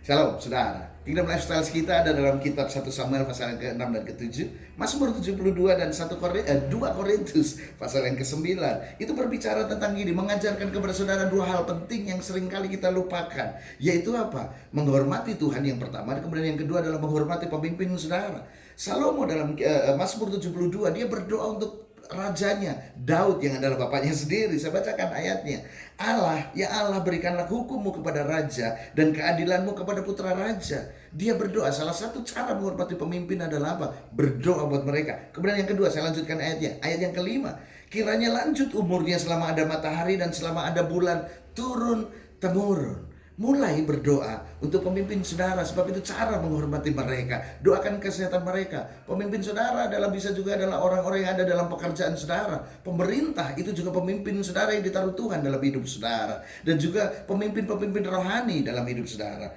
Shalom, saudara. Kingdom Lifestyle kita ada dalam kitab 1 Samuel pasal yang ke-6 dan ke-7, Mazmur 72 dan 2 Korintus pasal yang ke-9. Itu berbicara tentang gini, mengajarkan kepada saudara dua hal penting yang seringkali kita lupakan. Yaitu apa? Menghormati Tuhan yang pertama, dan kemudian yang kedua adalah menghormati pemimpin saudara. Salomo dalam Mazmur 72, dia berdoa untuk rajanya Daud yang adalah bapaknya sendiri. Saya bacakan ayatnya. Allah, ya Allah, berikanlah hukummu kepada raja dan keadilanmu kepada putra raja. Dia berdoa. Salah satu cara menghormati pemimpin adalah apa? Berdoa buat mereka. Kemudian yang kedua, saya lanjutkan ayatnya. Ayat yang kelima, kiranya lanjut umurnya selama ada matahari dan selama ada bulan turun temurun. Mulai berdoa untuk pemimpin saudara, sebab itu cara menghormati mereka. Doakan kesehatan mereka. Pemimpin saudara bisa juga adalah orang-orang yang ada dalam pekerjaan saudara. Pemerintah itu juga pemimpin saudara yang ditaruh Tuhan dalam hidup saudara. Dan juga pemimpin-pemimpin rohani dalam hidup saudara.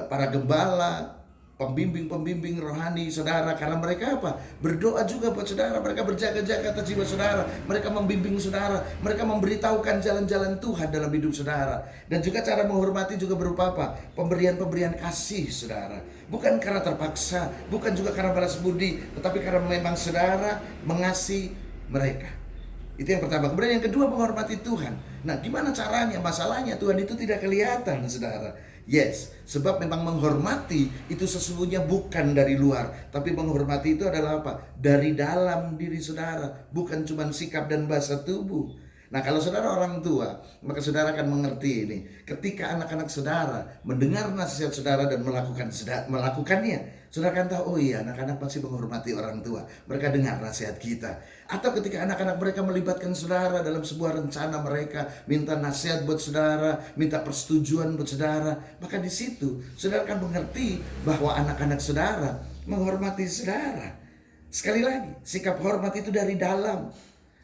Para gembala, pembimbing-pembimbing rohani saudara, karena mereka apa? Berdoa juga buat saudara, mereka berjaga-jaga atas jiwa saudara, mereka membimbing saudara, mereka memberitahukan jalan-jalan Tuhan dalam hidup saudara. Dan juga cara menghormati juga berupa apa? Pemberian-pemberian kasih saudara, bukan karena terpaksa, bukan juga karena balas budi, tetapi karena memang saudara mengasihi mereka. Itu yang pertama. Kemudian yang kedua, menghormati Tuhan. Nah, gimana caranya? Masalahnya Tuhan itu tidak kelihatan, saudara. Yes, sebab memang menghormati itu sesungguhnya bukan dari luar, tapi menghormati itu adalah apa? Dari dalam diri saudara, bukan cuma sikap dan bahasa tubuh. Nah, kalau saudara orang tua, maka saudara akan mengerti ini. Ketika anak-anak saudara mendengar nasihat saudara dan melakukannya, saudara akan tahu, oh iya, anak-anak masih menghormati orang tua. Mereka dengar nasihat kita. Atau ketika anak-anak mereka melibatkan saudara dalam sebuah rencana mereka, minta nasihat buat saudara, minta persetujuan buat saudara, maka di situ saudara akan mengerti bahwa anak-anak saudara menghormati saudara. Sekali lagi, sikap hormat itu dari dalam.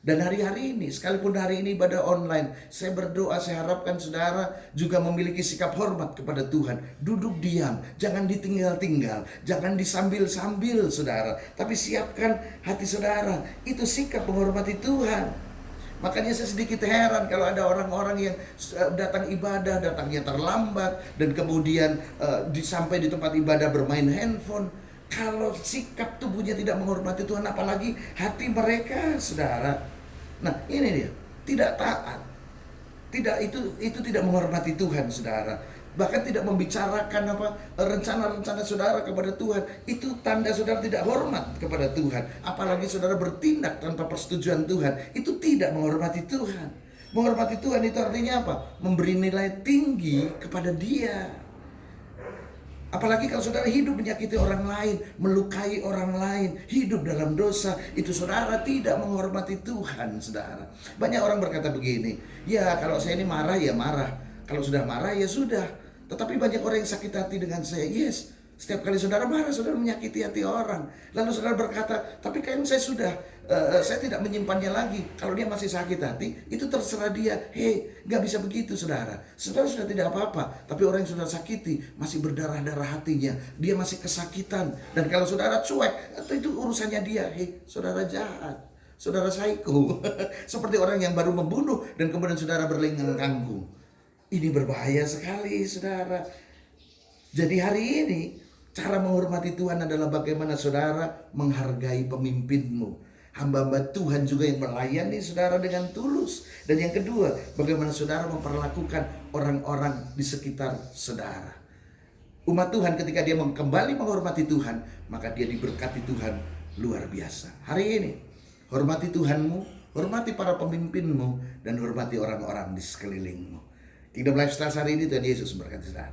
Dan hari-hari ini, sekalipun hari ini ibadah online, saya berdoa, saya harapkan saudara juga memiliki sikap hormat kepada Tuhan. Duduk diam, jangan ditinggal-tinggal, jangan disambil-sambil saudara, tapi siapkan hati saudara. Itu sikap menghormati Tuhan. Makanya saya sedikit heran kalau ada orang-orang yang datang ibadah, datangnya terlambat, dan kemudian sampai di tempat ibadah bermain handphone. Kalau sikap tubuhnya tidak menghormati Tuhan, apalagi hati mereka, saudara. Nah, ini dia, tidak taat. Itu tidak menghormati Tuhan, saudara. Bahkan tidak membicarakan rencana-rencana saudara kepada Tuhan. Itu tanda saudara tidak hormat kepada Tuhan. Apalagi saudara bertindak tanpa persetujuan Tuhan. Itu tidak menghormati Tuhan. Menghormati Tuhan itu artinya apa? Memberi nilai tinggi kepada Dia. Apalagi kalau saudara hidup menyakiti orang lain, melukai orang lain, hidup dalam dosa, itu saudara tidak menghormati Tuhan, saudara. Banyak orang berkata begini, ya kalau saya ini marah ya marah, kalau sudah marah ya sudah. Tetapi banyak orang yang sakit hati dengan saya. Yes, setiap kali saudara marah, saudara menyakiti hati orang. Lalu saudara berkata, tapi kan saya tidak menyimpannya lagi. Kalau dia masih sakit hati, itu terserah dia. Hei, gak bisa begitu saudara. Saudara sudah tidak apa-apa, tapi orang yang sudah sakiti masih berdarah-darah hatinya. Dia masih kesakitan. Dan kalau saudara cuek, itu urusannya dia. Hei, saudara jahat, saudara psycho. Seperti orang yang baru membunuh dan kemudian saudara berlengang kangkung. Ini berbahaya sekali, saudara. Jadi hari ini, cara menghormati Tuhan adalah bagaimana saudara menghargai pemimpinmu. Hamba-hamba Tuhan juga yang melayani saudara dengan tulus. Dan yang kedua, bagaimana saudara memperlakukan orang-orang di sekitar saudara. Umat Tuhan ketika dia kembali menghormati Tuhan, maka dia diberkati Tuhan luar biasa. Hari ini, hormati Tuhanmu, hormati para pemimpinmu, dan hormati orang-orang di sekelilingmu. Kingdom Lifestyle hari ini, Tuhan Yesus memberkati saudara.